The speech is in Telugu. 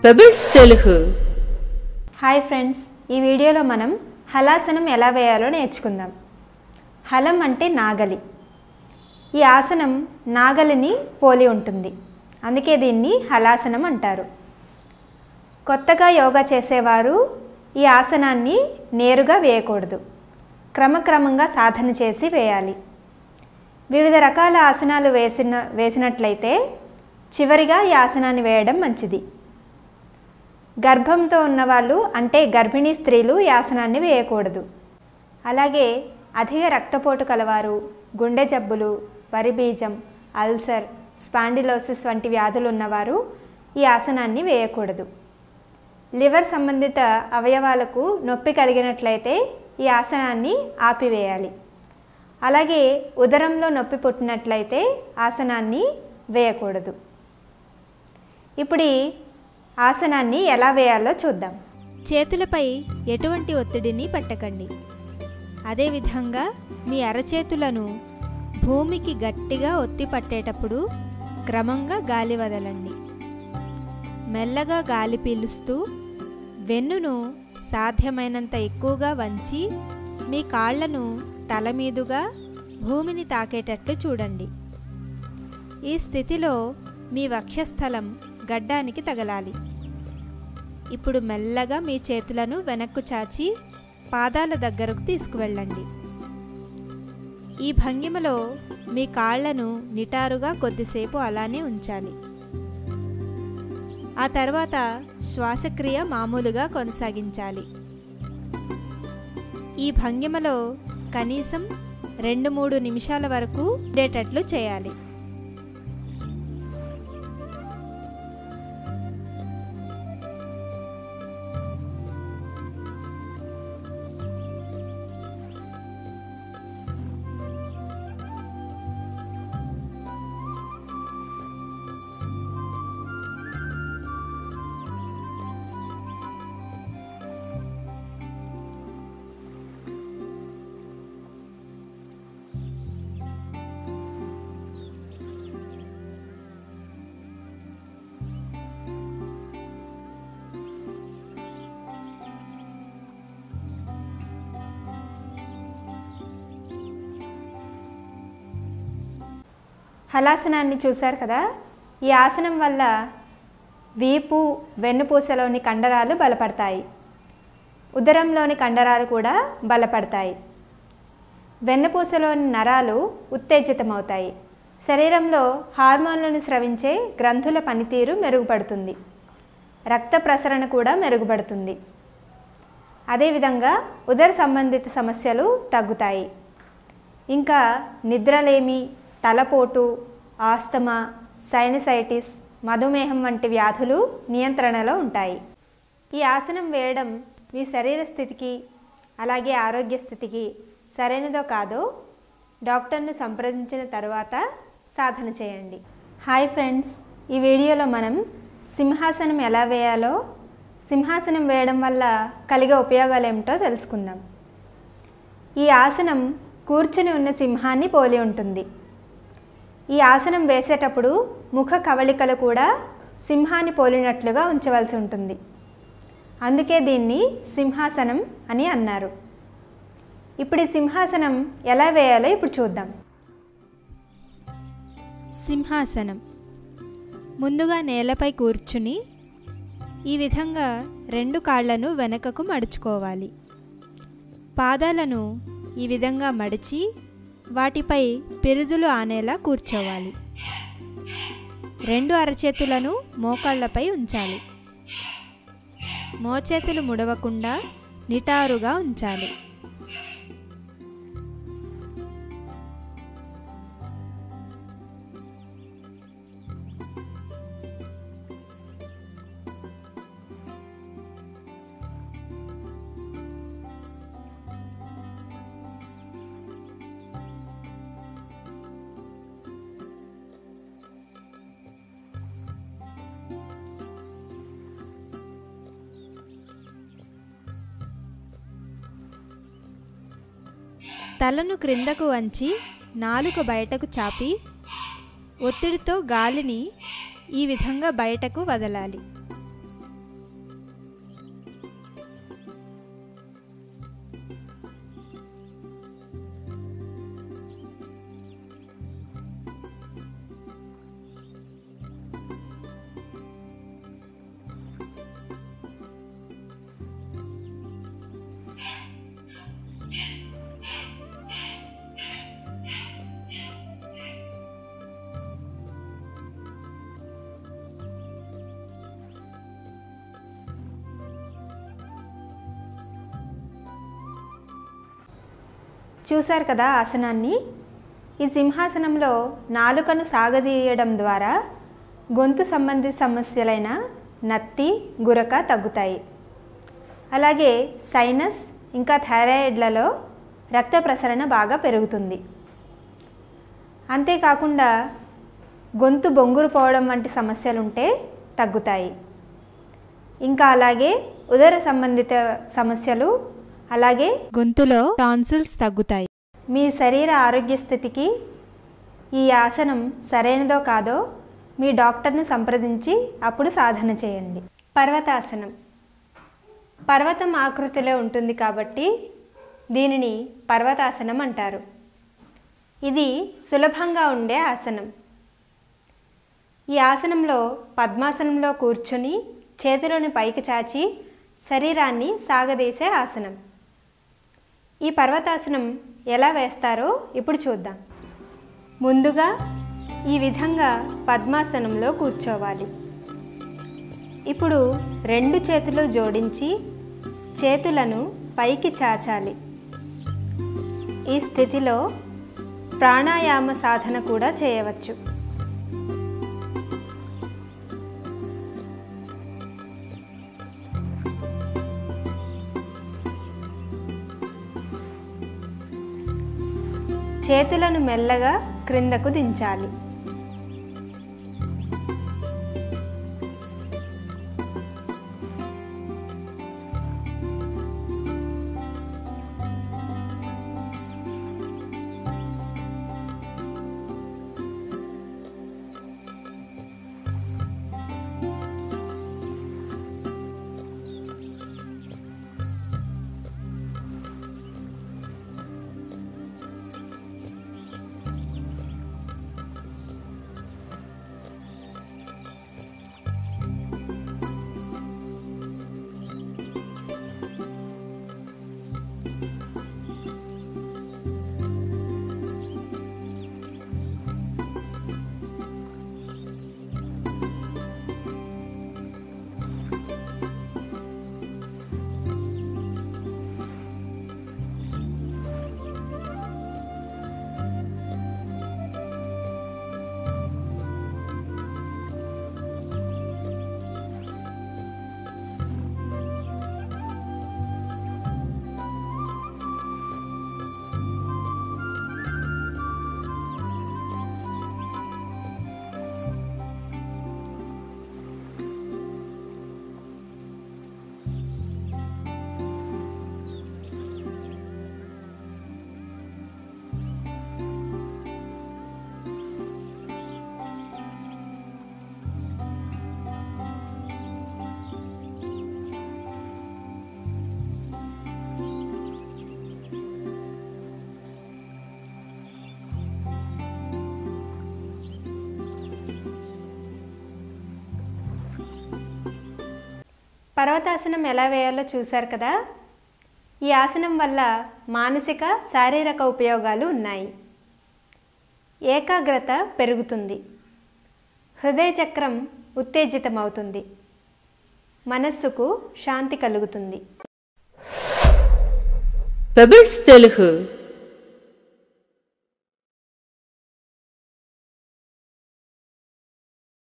పెబుల్స్ తెలుగు. హాయ్ ఫ్రెండ్స్, ఈ వీడియోలో మనం హలాసనం ఎలా వేయాలో నేర్చుకుందాం. హలం అంటే నాగలి. ఈ ఆసనం నాగలిని పోలి ఉంటుంది, అందుకే దీన్ని హలాసనం అంటారు. కొత్తగా యోగా చేసేవారు ఈ ఆసనాన్ని నేరుగా వేయకూడదు, క్రమక్రమంగా సాధన చేసి వేయాలి. వివిధ రకాల ఆసనాలు వేసినట్లయితే చివరిగా ఈ ఆసనాన్ని వేయడం మంచిది. గర్భంతో ఉన్నవాళ్ళు అంటే గర్భిణీ స్త్రీలు ఈ ఆసనాన్ని వేయకూడదు. అలాగే అధిక రక్తపోటు కలవారు, గుండె జబ్బులు, వరిబీజం, అల్సర్, స్పాండిలోసిస్ వంటి వ్యాధులు ఉన్నవారు ఈ ఆసనాన్ని వేయకూడదు. లివర్ సంబంధిత అవయవాలకు నొప్పి కలిగినట్లయితే ఈ ఆసనాన్ని ఆపివేయాలి. అలాగే ఉదరంలో నొప్పి పుట్టినట్లయితే ఆసనాన్ని వేయకూడదు. ఇప్పుడు ఈ ఆసనాన్ని ఎలా వేయాలో చూద్దాం. చేతులపై ఎటువంటి ఒత్తిడిని పెట్టకండి. అదేవిధంగా మీ అరచేతులను భూమికి గట్టిగా ఒత్తి పట్టేటప్పుడు క్రమంగా గాలి వదలండి. మెల్లగా గాలి పీలుస్తూ వెన్నును సాధ్యమైనంత ఎక్కువగా వంచి మీ కాళ్లను తల మీదుగా భూమిని తాకేటట్లు చూడండి. ఈ స్థితిలో మీ వక్షస్థలం గడ్డానికి తగలాలి. ఇప్పుడు మెల్లగా మీ చేతులను వెనక్కు చాచి పాదాల దగ్గరకు తీసుకువెళ్ళండి. ఈ భంగిమలో మీ కాళ్లను నిటారుగా కొద్దిసేపు అలానే ఉంచాలి. ఆ తర్వాత శ్వాసక్రియ మామూలుగా కొనసాగించాలి. ఈ భంగిమలో కనీసం 2-3 నిమిషాల వరకు ఉండేటట్లు చేయాలి. హలాసనాన్ని చూశారు కదా. ఈ ఆసనం వల్ల వీపు, వెన్నుపూసలోని కండరాలు బలపడతాయి. ఉదరంలోని కండరాలు కూడా బలపడతాయి. వెన్నుపూసలోని నరాలు ఉత్తేజితమవుతాయి. శరీరంలో హార్మోన్లను స్రవించే గ్రంథుల పనితీరు మెరుగుపడుతుంది. రక్త ప్రసరణ కూడా మెరుగుపడుతుంది. అదేవిధంగా ఉదర సంబంధిత సమస్యలు తగ్గుతాయి. ఇంకా నిద్రలేమి, తలపోటు, ఆస్తమా, సైనసైటిస్, మధుమేహం వంటి వ్యాధులు నియంత్రణలో ఉంటాయి. ఈ ఆసనం వేయడం మీ శరీర స్థితికి అలాగే ఆరోగ్య స్థితికి సరైనదో కాదో డాక్టర్ను సంప్రదించిన తర్వాత సాధన చేయండి. హాయ్ ఫ్రెండ్స్, ఈ వీడియోలో మనం సింహాసనం ఎలా వేయాలో, సింహాసనం వేయడం వల్ల కలిగే ఉపయోగాలు ఏమిటో తెలుసుకుందాం. ఈ ఆసనం కూర్చుని ఉన్న సింహాన్ని పోలి ఉంటుంది. ఈ ఆసనం వేసేటప్పుడు ముఖ కవళికలు కూడా సింహాన్ని పోలినట్లుగా ఉంచవలసి ఉంటుంది. అందుకే దీన్ని సింహాసనం అని అన్నారు. ఇప్పుడు ఈ సింహాసనం ఎలా వేయాలో ఇప్పుడు చూద్దాం. సింహాసనం. ముందుగా నేలపై కూర్చుని ఈ విధంగా 2 కాళ్లను వెనకకు మడుచుకోవాలి. పాదాలను ఈ విధంగా మడిచి వాటిపై పిరుదులు ఆనేలా కూర్చోవాలి. 2 అరచేతులను మోకాళ్లపై ఉంచాలి. మోచేతులు ముడవకుండా నిటారుగా ఉంచాలి. తలను క్రిందకు వంచి నాలుక బయటకు చాపి ఒత్తిడితో గాలిని ఈ విధంగా బయటకు వదలాలి. చూశారు కదా ఆసనాన్ని. ఈ సింహాసనంలో నాలుకను సాగదీయడం ద్వారా గొంతు సంబంధిత సమస్యలైన నత్తి, గురక తగ్గుతాయి. అలాగే సైనస్ ఇంకా థైరాయిడ్లలో రక్త ప్రసరణ బాగా పెరుగుతుంది. అంతేకాకుండా గొంతు బొంగురు పోవడం వంటి సమస్యలుంటే తగ్గుతాయి. ఇంకా అలాగే ఉదర సంబంధిత సమస్యలు, అలాగే గొంతులో టాన్సిల్స్ తగ్గుతాయి. మీ శరీర ఆరోగ్య స్థితికి ఈ ఆసనం సరైనదో కాదో మీ డాక్టర్ని సంప్రదించి అప్పుడు సాధన చేయండి. పర్వతాసనం పర్వతం ఆకృతిలో ఉంటుంది కాబట్టి దీనిని పర్వతాసనం అంటారు. ఇది సులభంగా ఉండే ఆసనం. ఈ ఆసనంలో పద్మాసనంలో కూర్చొని చేతులను పైకి చాచి శరీరాన్ని సాగదీసే ఆసనం. ఈ పర్వతాసనం ఎలా వేస్తారో ఇప్పుడు చూద్దాం. ముందుగా ఈ విధంగా పద్మాసనంలో కూర్చోవాలి. ఇప్పుడు 2 చేతులు జోడించి చేతులను పైకి చాచాలి. ఈ స్థితిలో ప్రాణాయామ సాధన కూడా చేయవచ్చు. చేతులను మెల్లగా క్రిందకు దించాలి. పర్వతాసనం ఎలా వేయాలో చూశారు కదా. ఈ ఆసనం వల్ల మానసిక, శారీరక ఉపయోగాలు ఉన్నాయి. ఏకాగ్రత పెరుగుతుంది, హృదయ చక్రం ఉత్తేజితమవుతుంది, మనస్సుకు శాంతి కలుగుతుంది. పెబిల్స్ తెలుగు